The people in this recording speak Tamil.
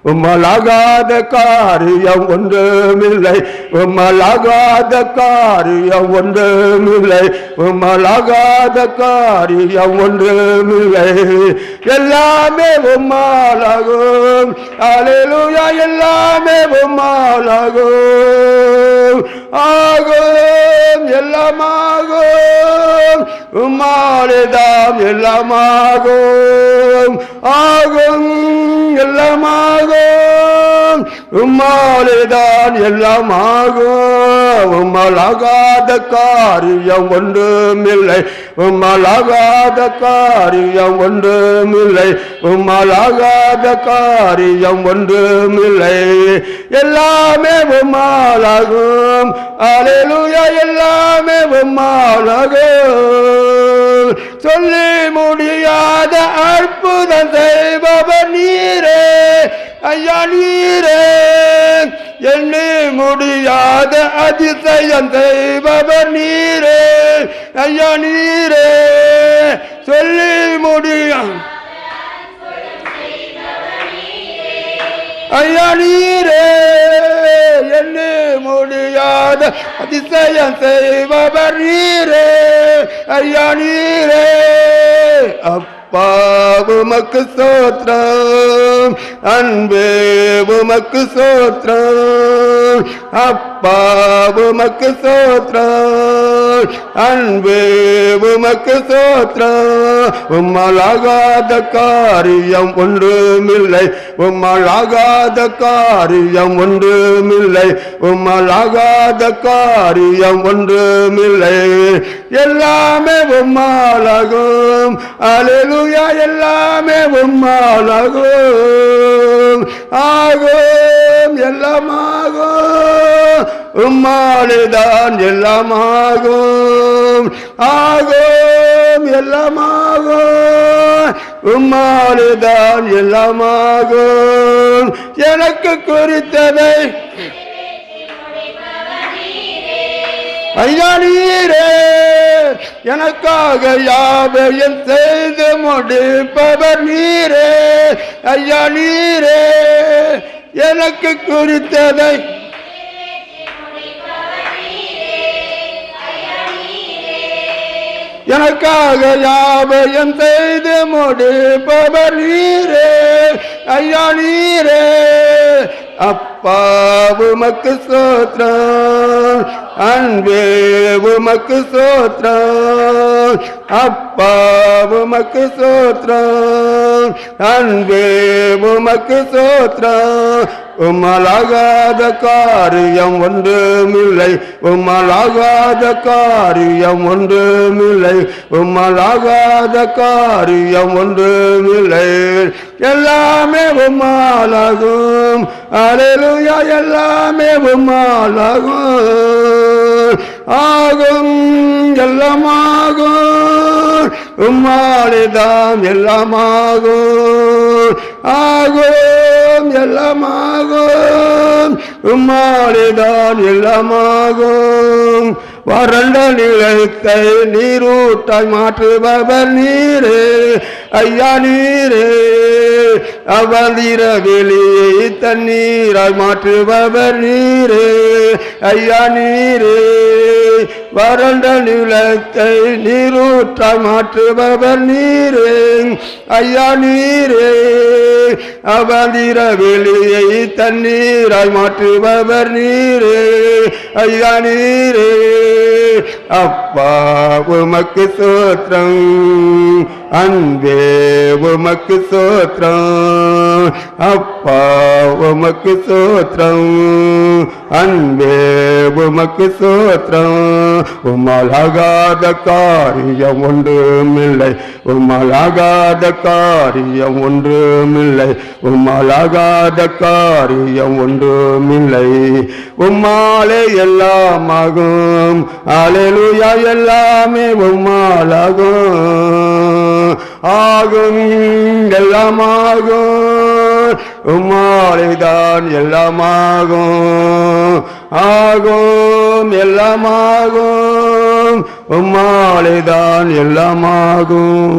உம்மலாகாத காரியம் ஒன்றுமில்லை, உம்மலாகாத காரியம் ஒன்றுமில்லை, உம்மலாகாத காரியம் ஒன்றுமில்லை. எல்லாமே உம்மாலாகும். அல்லேலூயா. எல்லாமே உம்மாலாகும். ஆகும், எல்லாமாகும். உம்மாலேதான் எல்லாமாகும். ஆகும், எல்லாமாகும். உம்மாலேதான் எல்லாமாகும். உம்மலாகாத காரியம் ஒன்றுமில்லை, உம்மலாகாத காரியம் ஒன்றுமில்லை, உம்மலாகாத காரியம் ஒன்றுமில்லை. எல்லாமே உம்மாலாகும். அல்லேலூயா. எல்லாமே உம்மாலாகும். சொல்லி முடியாத அற்புதம் செய்பவர் நீரே ஐயா, நீரே. எண்ணி முடியாத அதிசயம் செய்பவர் நீரே ஐயா, நீரே. சொல்லி முடியாத ஐயா, நீரே. எண்ணி முடியாத அதிசயம் செய்பவர் நீரே ஐயா, நீரே. அப்பா உமக்கு ஸ்தோத்திரம், அன்பே உமக்கு ஸ்தோத்திரம். அப்பா உமக்கு ஸ்தோத்திரம், அன்பே உமக்கு ஸ்தோத்திரம். உம்மலாகாத காரியம் ஒன்றுமில்லை, உம்மலாகாத காரியம் ஒன்றுமில்லை, உம்மலாகாத காரியம் ஒன்றுமில்லை. எல்லாமே உம்மாலாகும். அல்லேலூயா. எல்லாமே உம்மாலாகும். ஆகும், எல்லாமாகும். உம்மாலேதான் எல்லாமாகும். ஆகும், எல்லாமாகும். உம்மாலேதான் எல்லாமாகும். எனக்கு குறித்ததை ஐயா, நீரே. எனக்காக யாவையும் செய்து முடிப்பவர் நீரே ஐயா, நீரே. எனக்கு குறித்ததை எனக்காக யாவையும் செய்து முடிப்பவர் நீரே ஐயா, நீரே. அப்பா உமக்கு ஸ்தோத்திரம், அன்பே உமக்கு ஸ்தோத்திரம். அப்பா உமக்கு ஸ்தோத்திரம், அன்பே உமக்கு ஸ்தோத்திரம். உம்மலாகாத காரியம் ஒன்றுமில்லை, உம்மலாகாத காரியம் ஒன்றுமில்லை, உம்மலாகாத காரியம் ஒன்றுமில்லை. எல்லாமே உம்மாலாகும். அல்லேலூயா. எல்லாமே உம்மாலாகும். ஆகும், எல்லாமாகும். உம்மாலேதான் எல்லாமாகும். ஆகும், எல்லாமாகும். உம்மாலேதான் எல்லாமாகும். வறண்ட நிலத்தை நீரூட்டாய் மாற்றுபவர் நீரே ஐயா, நீரே. அவந்திர வெளியை தண்ணீராய் மாற்றுபவர் நீரே ஐயா, நீரே. வறண்ட நிலத்தை நீரூற்றாய் மாற்றுபவர் நீரே ஐயா, நீரே. அவந்திர வெளியை தண்ணீராய் மாற்றுபவர் நீரே ஐயா, நீரே. அப்பா உமக்கு ஸ்தோத்திரம், அன்பே உமக்கு ஸ்தோத்திரம். அப்பா உமக்கு ஸ்தோத்திரம், அன்பே உமக்கு ஸ்தோத்திரம். உம்மலாகாத காரியம் ஒன்றுமில்லை, உம்மலாகாத காரியம் ஒன்றுமில்லை, உம்மலாகாத காரியம் ஒன்றுமில்லை. உம்மாலே எல்லாமாகும். அல்லேலூயா. எல்லாமே உம்மாலாகும். ஆகும், எல்லாமாகும். உம்மாலேதான் எல்லாமாகும். ஆகும், எல்லாமாகும். உம்மாலேதான் எல்லாமாகும்.